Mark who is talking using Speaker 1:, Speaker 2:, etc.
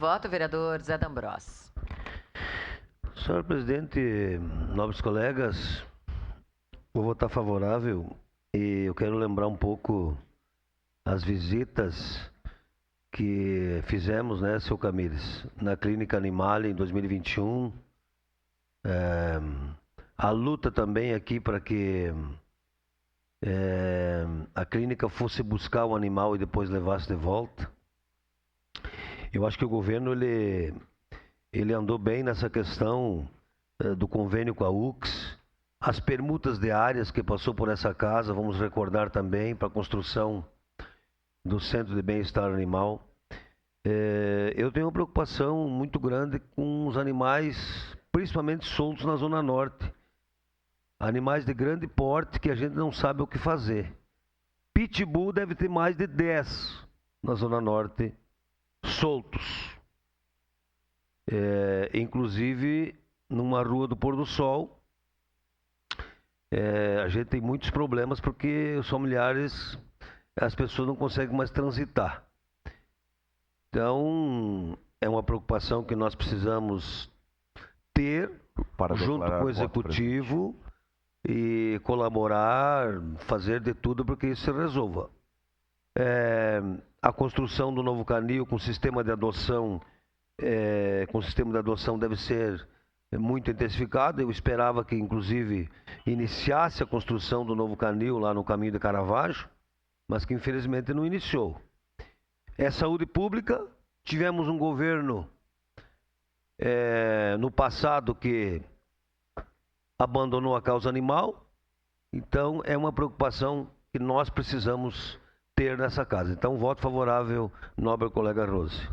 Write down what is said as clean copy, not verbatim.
Speaker 1: Voto, vereador Zé D'Ambrosio.
Speaker 2: Senhor presidente, nobres colegas, vou votar favorável e eu quero lembrar um pouco as visitas que fizemos, né, seu Camires, na Clínica Animale em 2021. A luta também aqui para que a clínica fosse buscar o animal e depois levasse de volta. Eu acho que o governo ele andou bem nessa questão do convênio com a UX. As permutas de áreas que passou por essa casa, vamos recordar também, para a construção do Centro de Bem-Estar Animal. Eu tenho uma preocupação muito grande com os animais, principalmente soltos na Zona Norte. Animais de grande porte que a gente não sabe o que fazer. Pitbull deve ter mais de 10 na Zona Norte, soltos. Inclusive, numa rua do Pôr do Sol, a gente tem muitos problemas porque os familiares, as pessoas não conseguem mais transitar. Então, é uma preocupação que nós precisamos ter junto com o executivo e colaborar, fazer de tudo para que isso se resolva. A construção do novo canil com sistema de adoção, deve ser muito intensificado. Eu esperava que, inclusive, iniciasse a construção do novo canil lá no caminho de Caravaggio, mas que infelizmente não iniciou. É saúde pública. Tivemos um governo no passado que abandonou a causa animal, então é uma preocupação que nós precisamos ter nessa casa. Então, voto favorável, nobre colega Rose.